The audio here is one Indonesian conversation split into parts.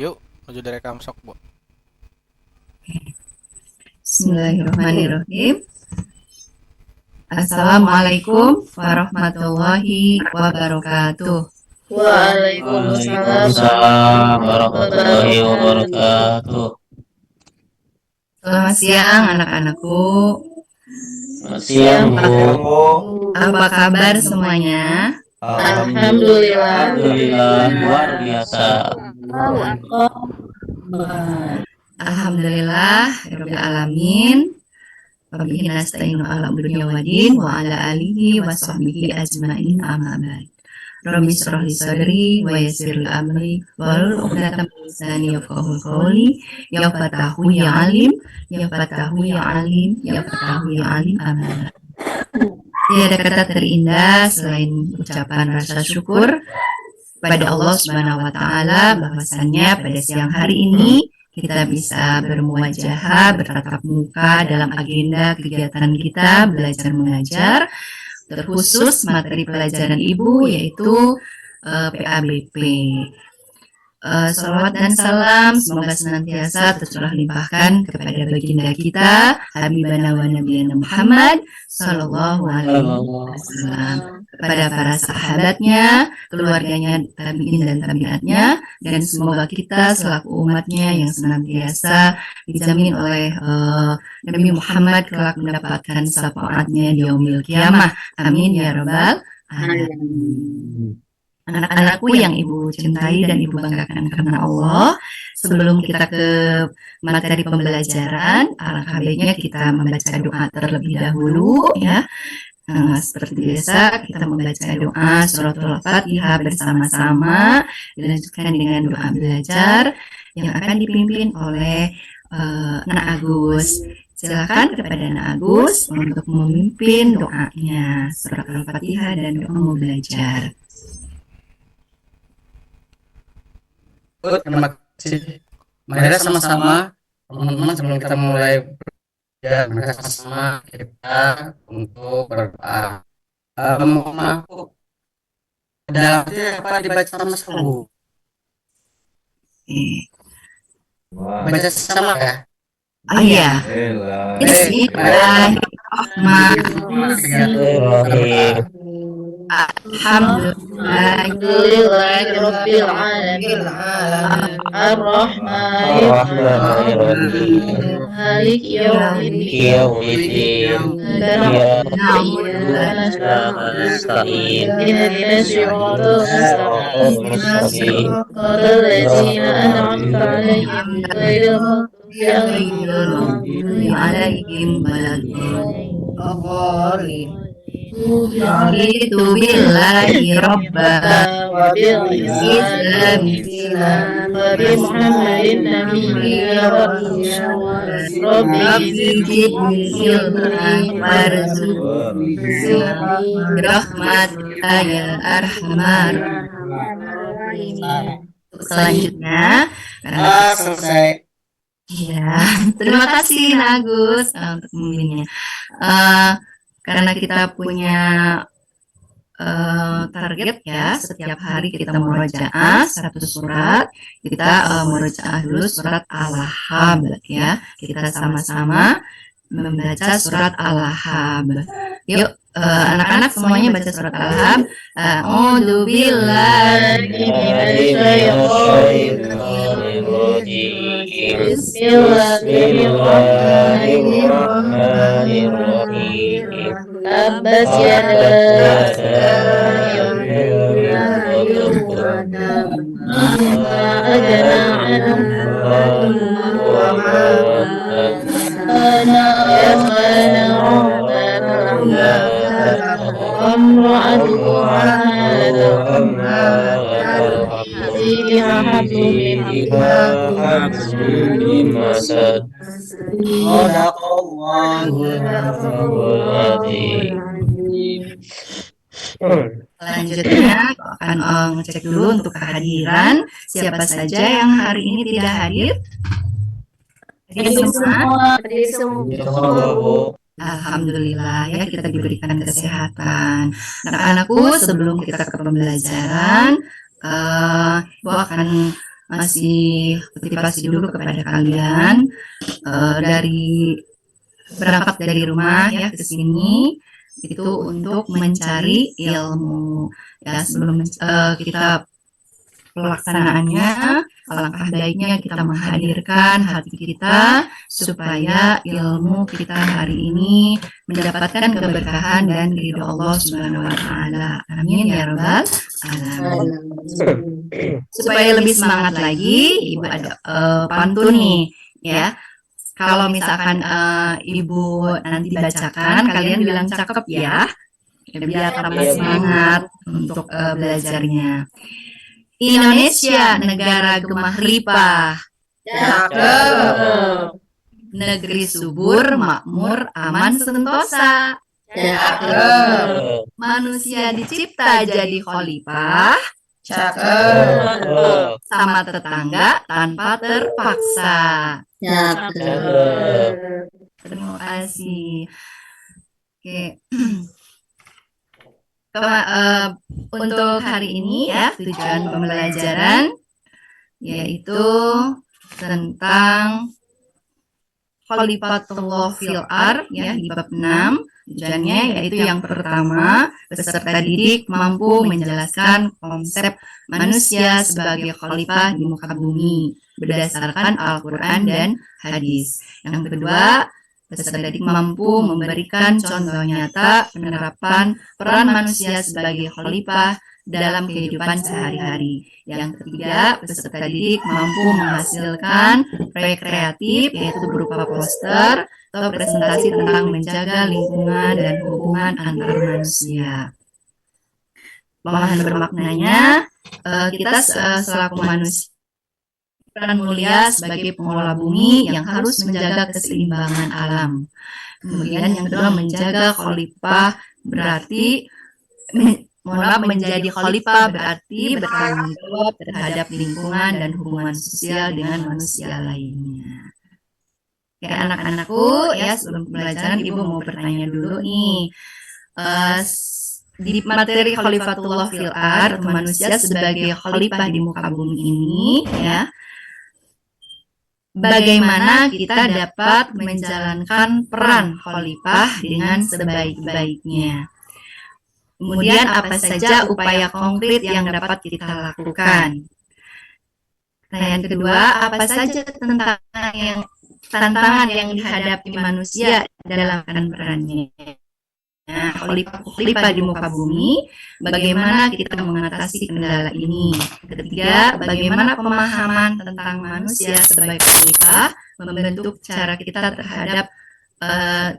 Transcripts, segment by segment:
Yuk, menuju dari Kamsok, Bu. Bismillahirrahmanirrahim. Assalamualaikum warahmatullahi wabarakatuh. Waalaikumsalam Waalaikumsalam warahmatullahi warahmatullahi wabarakatuh. wabarakatuh. Selamat siang anak-anakku. Selamat siang, Bu. Apa kabar semuanya? Alhamdulillah. Alhamdulillah, luar biasa. Alhamdulillah, Rabbil Alamin. Wabihi nasta'inu ala dunya waddin wa ala alihi wa sahbihi ajma'in amma ba'd. Rabbi shrah li sadri wa yassir li amri wahlul 'uqdatam min lisani yafqahu qawli. Ya Fatahu ya Alim, ya Fatahu ya Alim, ya Fatahu ya Alim. Amin. Tiada kata terindah selain ucapan rasa syukur pada Allah Subhanahu wa taala bahwasannya pada siang hari ini kita bisa bermuajahah, bertatap muka dalam agenda kegiatan kita belajar mengajar, terkhusus materi pelajaran Ibu yaitu PABP. Salawat dan salam semoga senantiasa tercurah limpahkan kepada baginda kita Habibana wa Nabiyana Muhammad Sallallahu Alaihi Wasallam, kepada para sahabatnya, keluarganya, tabiin dan tabiatnya, dan semoga kita selaku umatnya yang senantiasa dijamin oleh Nabi Muhammad kelak mendapatkan syafaatnya di yaumil kiamah. Amin ya rabbal alamin. Anak-anakku yang Ibu cintai dan Ibu banggakan karena Allah, sebelum kita ke materi pembelajaran, alangkah baiknya kita membaca doa terlebih dahulu ya. Seperti biasa kita membaca doa suratul Fatihah bersama-sama, dilanjutkan dengan doa belajar yang akan dipimpin oleh Nak Agus. Silakan kepada Nak Agus untuk memimpin doanya surat Al-Fatihah dan doa mau belajar. Terima kasih. Mari sama-sama teman-teman sebelum kita mulai ya, mari sama-sama kita untuk berdoa. Mohon maaf, ada apa dibaca sama-sama, Bu? Baca sama ya? Oh iya. Bismillahirrahmanirrahim. Alhamdulillahirabbil alamin. Ar-Rahmanir-Rahim. Maliki yaumiddin. Iyyaka na'budu wa nasta'in. Ihdinas siratal mustaqim. Siratal ladzina an'amta 'alaihim ghairil maghdubi 'alaihim waladdallin. Raditu billahi rabba wa bil islami dinan wa bi Muhammadin nabiyya wa rasula. Rabbi zidni ilman warzuqni birahmatika ya arhamar rahimin. Selanjutnya, Selesai. ya, terima kasih Agus untuk memimpinnya. Karena kita punya target ya, setiap hari kita murojaah satu surat, kita murojaah dulu surat Al-Lahab ya. Kita sama-sama membaca surat Al-Lahab. Yuk, anak-anak semuanya baca surat Al-Lahab. A'udzu billahi Bismillahirrahmanirrahim. Tabbas yada agana Selanjutnya akan ngecek dulu untuk kehadiran siapa saja yang hari ini tidak hadir. Hadir semua. Alhamdulillah ya, kita diberikan kesehatan. Anak-anakku, sebelum kita ke pembelajaran, Ibu akan masih motivasi dulu kepada kalian dari berangkat dari rumah ya ke sini itu untuk mencari ilmu ya. Sebelum kita pelaksanaannya, alangkah baiknya kita menghadirkan hati kita supaya ilmu kita hari ini mendapatkan keberkahan dan ridho Allah Subhanahu wa taala. Amin ya rabbal alamin. Supaya lebih semangat lagi, Ibu ada pantun nih ya. Kalau misalkan Ibu nanti bacakan, kalian bilang cakep ya, biar tambah semangat untuk belajarnya. Indonesia, negara gemah ripah, Cakep. negeri subur, makmur, aman, sentosa. Cakep. Manusia dicipta jadi khalifah, Cakep. sama tetangga tanpa terpaksa. Cakep. Terima kasih. Oke. Untuk hari ini ya, tujuan pembelajaran yaitu tentang Khalifatullah fil ard ya, di bab 6. Tujuannya yaitu yang pertama, peserta didik mampu menjelaskan konsep manusia sebagai khalifah di muka bumi berdasarkan Al-Quran dan hadis. Yang kedua, peserta didik mampu memberikan contoh nyata penerapan peran manusia sebagai khalifah dalam kehidupan sehari-hari. Yang ketiga, peserta didik mampu menghasilkan proyek kreatif yaitu berupa poster atau presentasi tentang menjaga lingkungan dan hubungan antar manusia. Pemahaman bermaknanya, kita selaku manusia peran mulia sebagai pengelola bumi yang harus menjaga keseimbangan alam. Kemudian yang kedua, menjaga khalifah berarti menjadi khalifah berarti bertanggung jawab terhadap lingkungan dan hubungan sosial dengan manusia lainnya. Ya anak-anakku ya, sebelum pembelajaran Ibu mau bertanya dulu nih. Di materi Khalifatullah fil ard, manusia sebagai khalifah di muka bumi ini ya, bagaimana kita dapat menjalankan peran khalifah dengan sebaik-baiknya. Kemudian apa saja upaya konkret yang dapat kita lakukan. Pertanyaan kedua, apa saja tantangan yang dihadapi manusia dalam perannya. Nah, khalifah di muka bumi, bagaimana kita mengatasi kendala ini. Ketiga, bagaimana pemahaman tentang manusia sebagai khalifah membentuk cara kita terhadap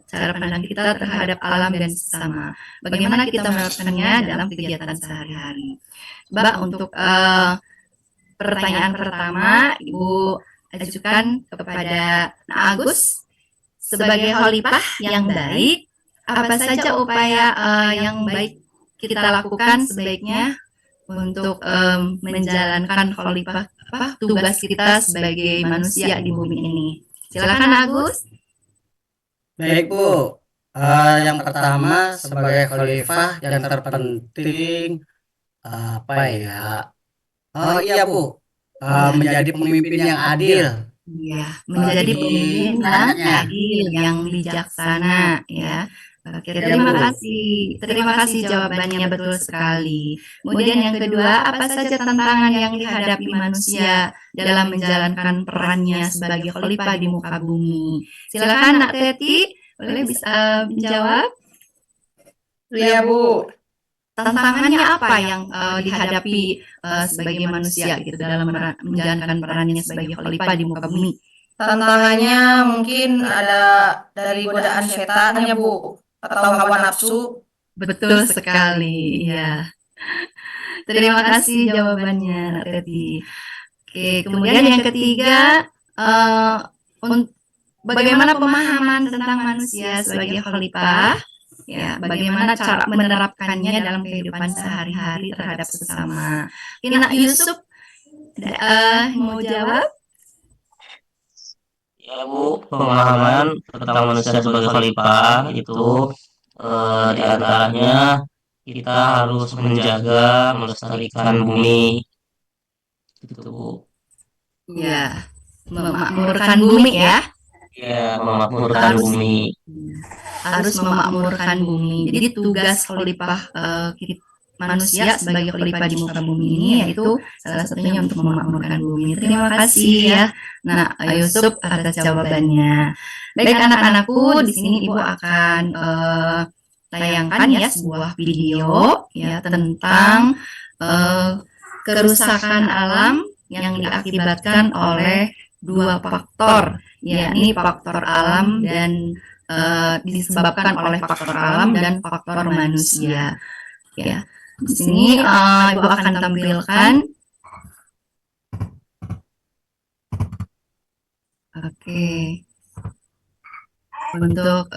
cara pandang kita terhadap alam dan sesama. Bagaimana kita melakukannya dalam kegiatan sehari-hari. Coba untuk pertanyaan pertama, Ibu ajukan kepada Agus. Sebagai khalifah yang baik, apa saja upaya yang baik kita lakukan sebaiknya untuk menjalankan khalifah tugas kita sebagai manusia di bumi ini. Silakan Agus. Baik Bu, yang pertama sebagai khalifah yang terpenting apa ya? Oh iya Bu, menjadi pemimpin yang adil. Iya, menjadi pemimpin yang adil, yang bijaksana ya. Oke, terima kasih jawabannya, betul sekali. Kemudian yang kedua, apa saja tantangan yang dihadapi manusia dalam menjalankan perannya sebagai khalifah di muka bumi? Silakan Nak Teti, boleh bisa menjawab? Iya Bu. Tantangannya apa yang dihadapi sebagai manusia gitu dalam menjalankan perannya sebagai khalifah di muka bumi? Tantangannya mungkin ada dari godaan setan ya Bu, atau hawa nafsu. Betul sekali, ya. Terima kasih jawabannya, Nak Teti. Oke, kemudian yang ketiga, bagaimana pemahaman tentang manusia sebagai khalifah? Ya, bagaimana cara menerapkannya dalam kehidupan sehari-hari terhadap sesama. Nak Yusuf mau jawab? Ya Bu, pemahaman tentang manusia sebagai khalifah itu di antaranya kita harus menjaga melestarikan bumi, gitu Bu. Ya, memakmurkan bumi ya. Ya, memakmurkan bumi. Harus memakmurkan bumi. Jadi tugas khalifah manusia sebagai khalifah di muka bumi ini yaitu salah satunya untuk memakmurkan bumi. Terima kasih ya. Nah, Yusuf atas jawabannya. Baik anak-anakku, di sini Ibu akan tayangkan ya sebuah video ya tentang kerusakan alam yang diakibatkan oleh dua faktor, yakni faktor alam dan disebabkan oleh faktor alam dan faktor manusia. Ya, di sini Ibu akan tampilkan. Oke. Untuk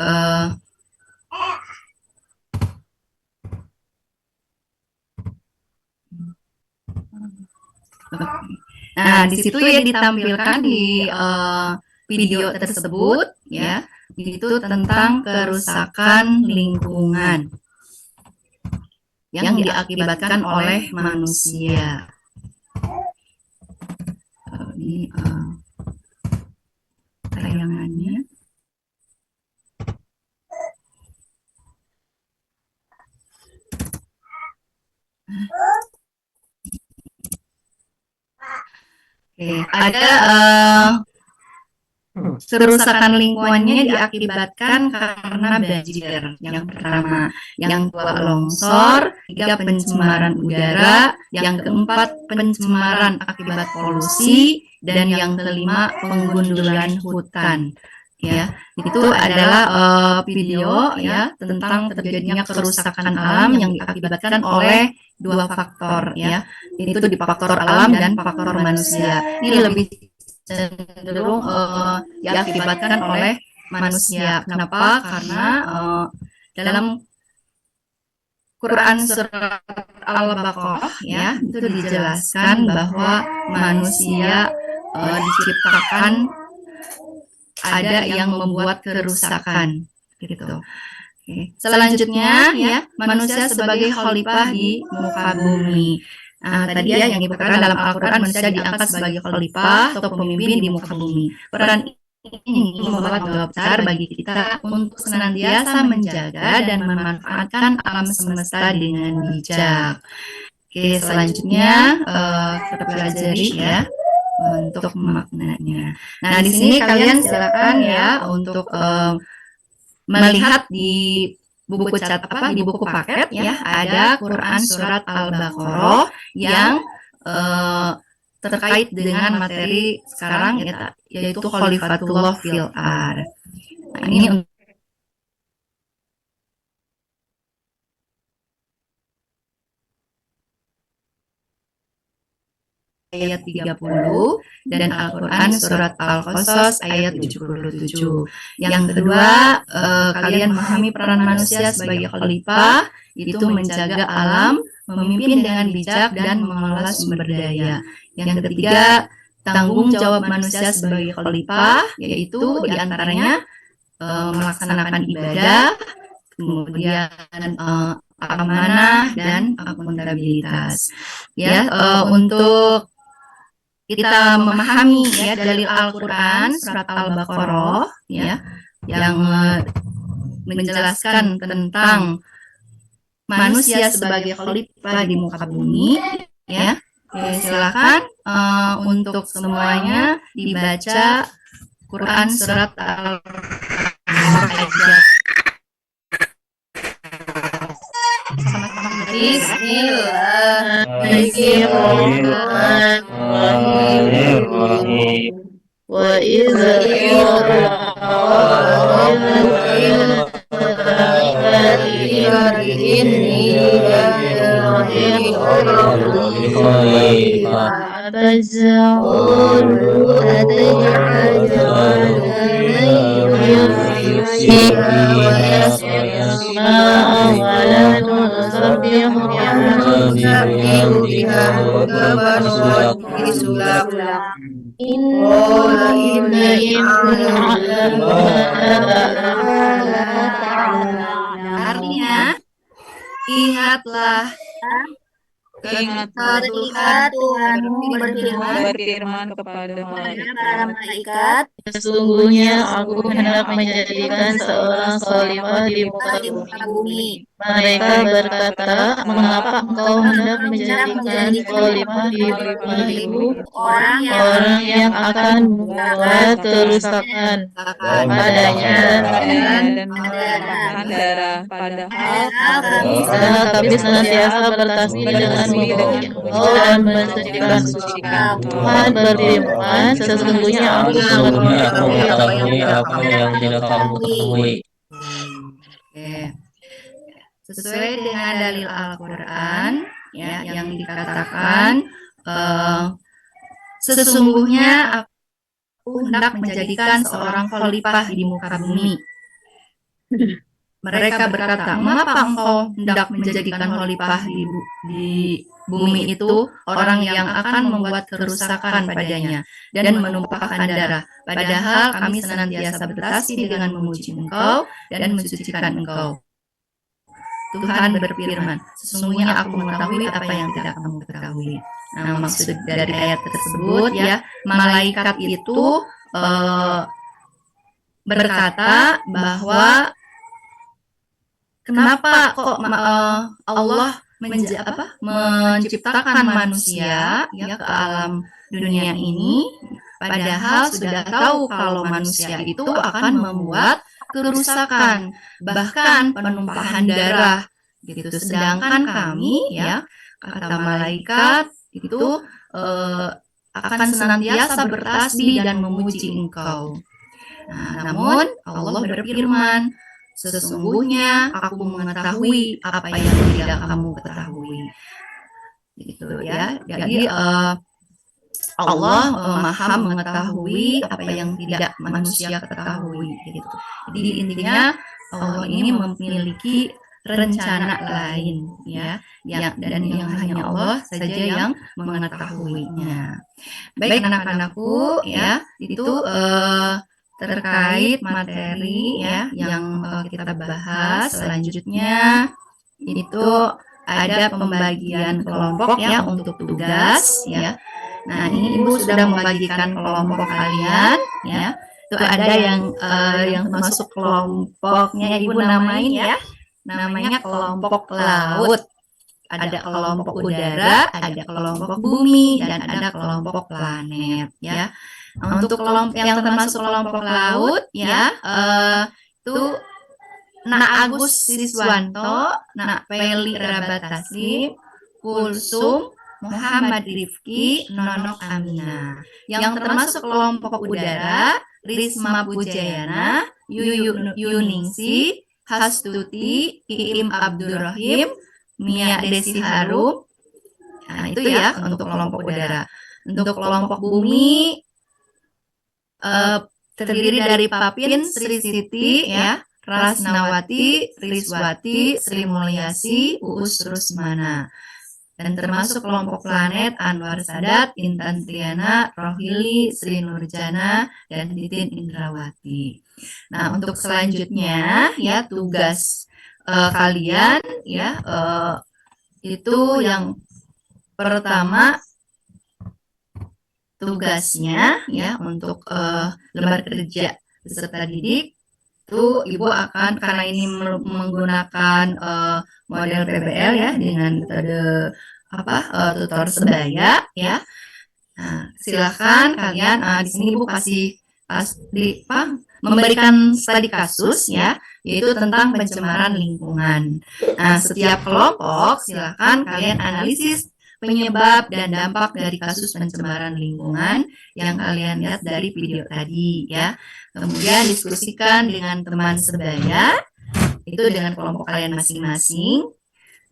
nah, di situ ya ditampilkan di video tersebut ya, itu tentang kerusakan lingkungan yang diakibatkan oleh manusia. Ini tayangannya. Oke, ada kerusakan lingkungannya diakibatkan karena banjir. Yang pertama, yang kedua longsor, tiga pencemaran udara, yang keempat pencemaran akibat polusi, dan yang kelima penggundulan hutan. Ya, itu adalah video ya tentang terjadinya kerusakan alam yang diakibatkan oleh dua faktor ya, itu di faktor alam dan faktor manusia. Ini lebih cenderung diakibatkan oleh manusia. Kenapa? Karena dalam Quran surat Al-Baqarah ya itu dijelaskan bahwa manusia diciptakan ada yang membuat kerusakan gitu. Oke. Selanjutnya ya manusia sebagai khalifah di muka bumi. Nah, tadi ya yang dikatakan dalam Al-Quran manusia diangkat sebagai khalifah atau pemimpin di muka bumi. Peran ini membawa tanggung jawab besar bagi kita untuk senantiasa menjaga dan memanfaatkan alam semesta dengan bijak. Oke, selanjutnya kita pelajari ya untuk maknanya. Nah, di sini kalian silakan ya untuk melihat di buku di buku paket ya ada Quran surat Al-Baqarah yang terkait dengan materi sekarang yaitu Khalifatullah fil Ard. Nah, ini ayat 30 dan Al-Quran surat Al-Qasas ayat 77. Yang kedua, kalian memahami peran manusia sebagai khalifah itu menjaga alam, memimpin dengan bijak dan mengelola sumber daya. Yang ketiga, tanggung jawab manusia sebagai khalifah yaitu diantaranya melaksanakan ibadah, kemudian amanah dan akuntabilitas. Ya, untuk kita memahami ya dalil Al-Quran surat Al-Baqarah ya yang menjelaskan tentang manusia sebagai khalifah di muka bumi ya. Silakan untuk semuanya dibaca Quran surat Al-Baqarah. Bismillahirrahmanirrahim. Wa idza Artinya ingatlah Ketika Tuhanmu berfirman kepada para malaikat, sesungguhnya aku hendak menjadikan seorang khalifah di muka di bumi. muka bumi. Mereka berkata, mengapa engkau hendak menjadikan khalifah di bumi itu Orang orang yang akan membuat kerusakan padanya dan menumpahkan darah. padahal Kami kami senantiasa bertasbih dengan memuji Engkau dan mensucikan. Tuhan berfirman, sesungguhnya aku mengetahui apa yang tidak kamu ketahui. Oke. Sesuai dengan dalil Al-Quran ya yang dikatakan sesungguhnya aku hendak menjadikan seorang khalifah di muka bumi. Mereka berkata, mengapa engkau hendak menjadikan khalifah di bumi itu orang yang akan membuat kerusakan padanya dan menumpahkan darah. Padahal kami senantiasa bertasbih dengan memuji Engkau dan mensucikan Engkau. Tuhan berfirman, sesungguhnya aku mengetahui apa yang tidak kamu ketahui. Nah, maksud dari ayat tersebut ya, malaikat itu berkata bahwa kenapa kok Allah menciptakan manusia ya ke alam dunia ini, padahal sudah tahu kalau manusia itu akan membuat kerusakan, bahkan penumpahan darah gitu. Sedangkan kami ya, kata malaikat itu akan senantiasa bertasbih dan memuji Engkau. Nah, namun Allah berfirman, sesungguhnya aku mengetahui apa yang tidak kamu ketahui. Gitu ya. Jadi Allah maha mengetahui apa yang tidak manusia ketahui gitu. Jadi intinya Allah ini memiliki rencana lain ya, dan yang hanya Allah saja yang mengetahuinya. Baik anak-anakku ya, itu terkait materi ya yang kita bahas. Selanjutnya itu ada pembagian kelompok ya untuk tugas ya. Nah, ini Ibu sudah membagikan kelompok kalian ya. Itu ada yang masuk kelompoknya Ibu namain ya. Namanya kelompok laut. Ada kelompok udara, ada kelompok bumi, dan ada kelompok planet ya. Untuk kelompok yang termasuk kelompok laut ya, itu Nak Agus Siswanto, Nak Peli Rabataslim, Kulsum, Muhammad Rifki, Nonok Amina. Yang termasuk kelompok udara, Risma Pujayana, Yuningsi, Hastuti, Iim Abdurrahim, Mia Desi Harum. Nah, itu ya untuk kelompok udara. Untuk kelompok bumi terdiri dari Papin, Sri Siti ya, Rasnawati, Riswati, Sri Mulyasi, Uus Rusmana. Dan termasuk kelompok planet Anwar Sadat, Intan Triana, Rohili, Sri Nurjana, dan Titin Indrawati. Nah, untuk selanjutnya ya tugas kalian ya itu yang pertama tugasnya ya untuk lembar kerja peserta didik itu Ibu akan, karena ini menggunakan model PBL ya dengan metode tutor sebaya ya. Nah, silakan kalian di sini Ibu memberikan studi kasus ya, yaitu tentang pencemaran lingkungan. Nah, setiap kelompok silakan kalian analisis penyebab dan dampak dari kasus pencemaran lingkungan yang kalian lihat dari video tadi ya. Kemudian diskusikan dengan teman sebaya itu dengan kelompok kalian masing-masing.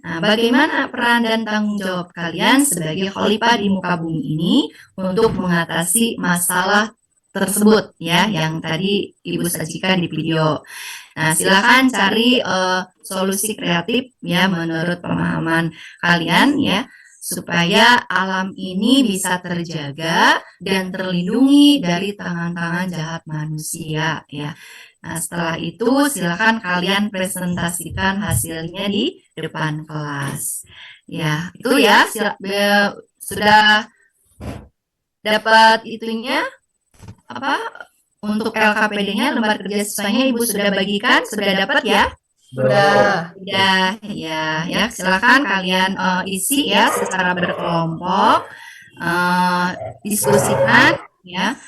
Nah, bagaimana peran dan tanggung jawab kalian sebagai khalifah di muka bumi ini untuk mengatasi masalah tersebut ya yang tadi Ibu sajikan di video. Nah, silakan cari solusi kreatif ya menurut pemahaman kalian ya. supaya alam ini bisa terjaga dan terlindungi dari tangan-tangan jahat manusia ya. Nah, setelah itu silakan kalian presentasikan hasilnya di depan kelas. Ya, itu ya sudah dapat itunya apa untuk LKPD-nya, lembar kerja siswanya Ibu sudah bagikan, sudah dapat ya? Sudah. Ya, silakan kalian isi ya secara berkelompok, diskusikan ya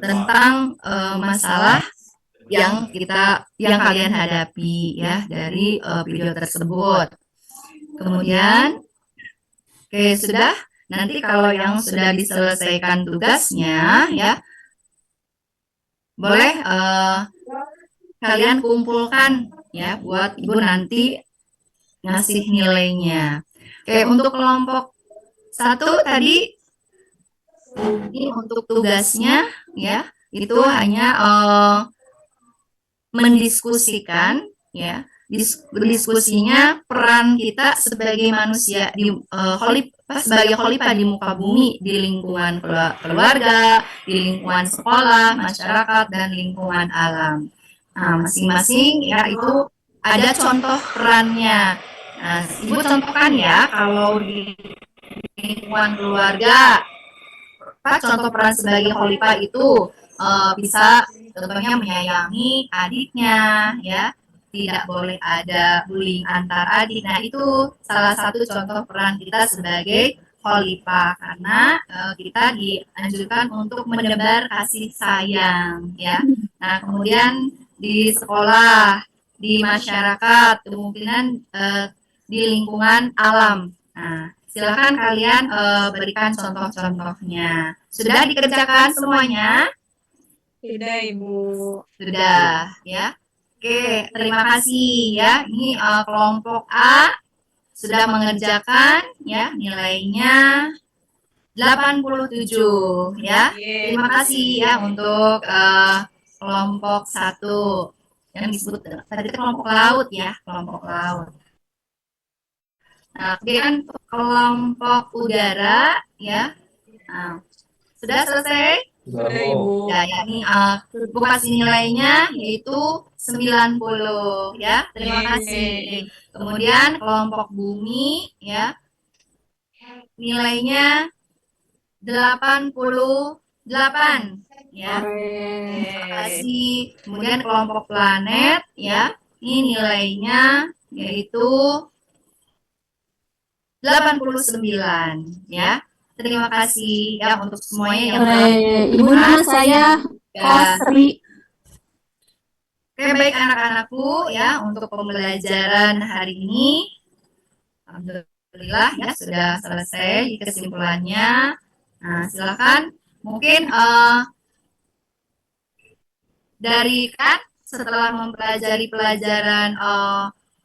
tentang masalah yang kalian hadapi ya dari video tersebut. Kemudian, oke sudah. Nanti kalau yang sudah diselesaikan tugasnya ya, boleh kalian kumpulkan ya buat Ibu nanti ngasih nilainya. Oke, untuk kelompok 1 tadi ini untuk tugasnya ya, itu hanya mendiskusikan ya. Diskusinya peran kita sebagai manusia di sebagai khalifah di muka bumi, di lingkungan keluarga, di lingkungan sekolah, masyarakat, dan lingkungan alam. Nah, masing-masing ya itu ada contoh perannya. Nah, Ibu contohkan ya, kalau di lingkungan keluarga, contoh peran sebagai khalifah itu bisa contohnya menyayangi adiknya ya, tidak boleh ada bullying antar adik. Nah, itu salah satu contoh peran kita sebagai khalifah karena kita dianjurkan untuk menebar kasih sayang ya. Nah, kemudian di sekolah, di masyarakat, kemungkinan di lingkungan alam. Nah, silakan kalian berikan contoh-contohnya. Sudah dikerjakan semuanya? Sudah, Ibu. Sudah ya. Oke, terima kasih ya. Ini kelompok A sudah mengerjakan ya, nilainya 87 ya. Terima kasih ya untuk kelompok 1 yang disebut tadi kelompok laut ya, kelompok laut. Nah, kemudian kelompok udara ya. Nah, sudah selesai? Sudah, Ibu. Ya, ini Ibu kasih nilainya yaitu 90 ya. Terima kasih. Kemudian kelompok bumi ya. Nilainya 88 ya. Terima kasih. Kemudian kelompok planet ya. Ini nilainya yaitu 89 ya. Terima kasih ya untuk semuanya yang Ibu nama saya Kosri. Oke, baik anak-anakku ya, untuk pembelajaran hari ini alhamdulillah ya sudah selesai kesimpulannya. Nah, silakan mungkin dari kan setelah mempelajari pelajaran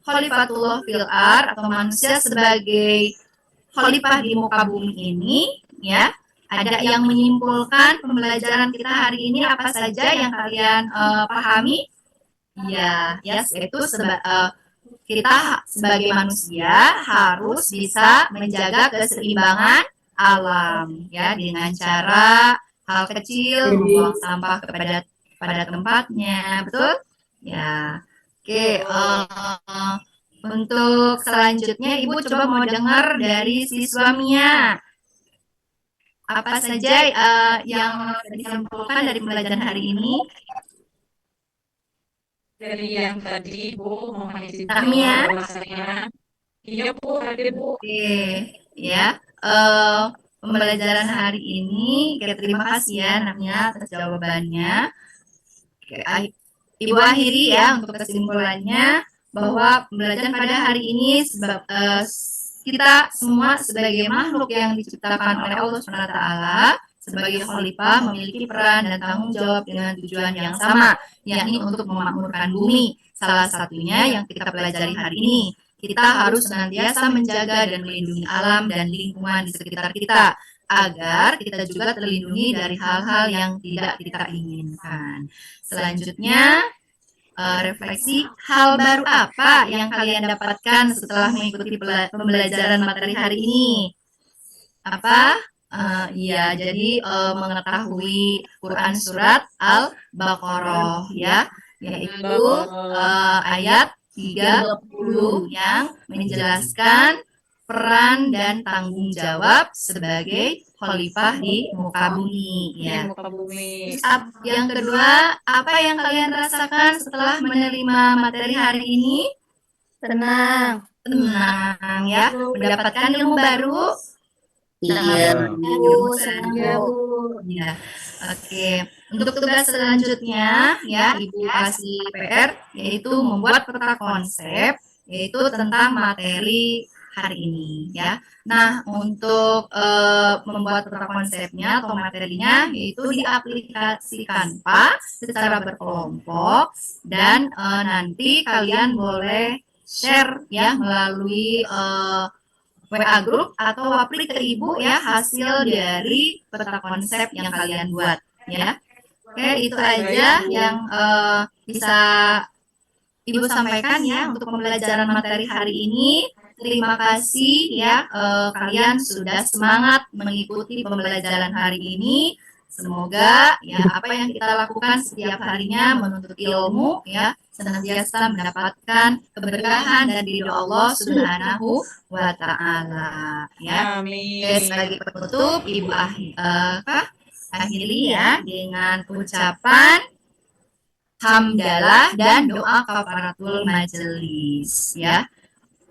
Khalifatullah fil Ard atau manusia sebagai khalifah di muka bumi ini ya, ada yang menyimpulkan pembelajaran kita hari ini apa saja yang kalian pahami? Ya, yaitu kita sebagai manusia harus bisa menjaga keseimbangan alam ya dengan cara hal kecil membuang sampah pada tempatnya, betul? Ya. Oke, untuk selanjutnya Ibu coba mau dengar dari siswa Mia. Apa saja yang disimpulkan dari pembelajaran hari ini? Dari yang tadi, Bu, mau mengisi Mia? bahasanya. Iya, Bu, hadir, Bu. Oke, ya. Pembelajaran hari ini, terima kasih ya Namia atas jawabannya. Oke, Ibu akhiri ya untuk kesimpulannya bahwa pembelajaran pada hari ini sebab kita semua sebagai makhluk yang diciptakan oleh Allah SWT sebagai khalifah memiliki peran dan tanggung jawab dengan tujuan yang sama, yakni untuk memakmurkan bumi. Salah satunya yang kita pelajari hari ini, kita harus senantiasa menjaga dan melindungi alam dan lingkungan di sekitar kita agar kita juga terlindungi dari hal-hal yang tidak kita inginkan. Selanjutnya, refleksi hal baru apa yang kalian dapatkan setelah mengikuti pembelajaran materi hari ini. Apa? Iya, jadi mengetahui Quran surat Al-Baqarah ya, yaitu ayat 30 yang menjelaskan peran dan tanggung jawab sebagai khalifah di muka bumi ya. Muka bumi. Yang kedua, apa yang kalian rasakan setelah menerima materi hari ini? Tenang. Tenang ya, mendapatkan ilmu baru. Iya. Senang Ya, Bu. Bu. Ya. Oke, untuk tugas selanjutnya ya Ibu kasih PR yaitu membuat peta konsep yaitu tentang materi hari ini ya. Nah, untuk membuat peta konsepnya atau materinya yaitu diaplikasikan Pak secara berkelompok dan nanti kalian boleh share ya melalui WA group atau wapri ke Ibu ya hasil dari peta konsep yang kalian buat ya. Oke, itu aja yang bisa Ibu sampaikan ya untuk pembelajaran materi hari ini. Terima kasih ya kalian sudah semangat mengikuti pembelajaran hari ini. Semoga ya apa yang kita lakukan setiap harinya menuntut ilmu ya senantiasa mendapatkan keberkahan dan ridho Allah Subhanahu wa taala ya. Amin. Oke, sebagai penutup Ibu akhiri ya dengan ucapan hamdalah dan doa kafaratul majelis ya.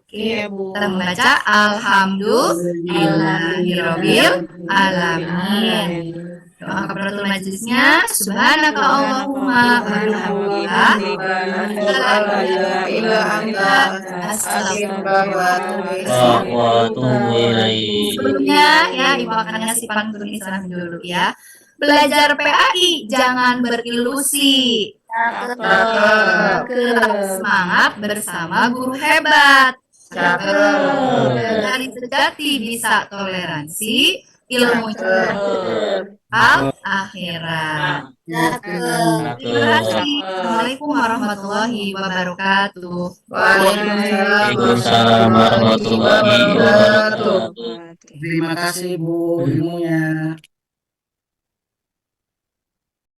Oke, Iya, Bu. kita membaca alhamdulillahirabbil alamin. Doa kafaratul majelisnya subhanaka Allahumma wa bihamdika Wa atubu ilaih. Sebelumnya ya Ibu akan ngasih pantun Islam dulu ya. Belajar PAI jangan berilusi. Semangat bersama guru hebat. Dari sejati bisa toleransi, ilmu akhirat. Terima kasih. Assalamualaikum warahmatullahi wabarakatuh. Waalaikumsalam warahmatullahi wabarakatuh. Terima kasih Bu ilmunya.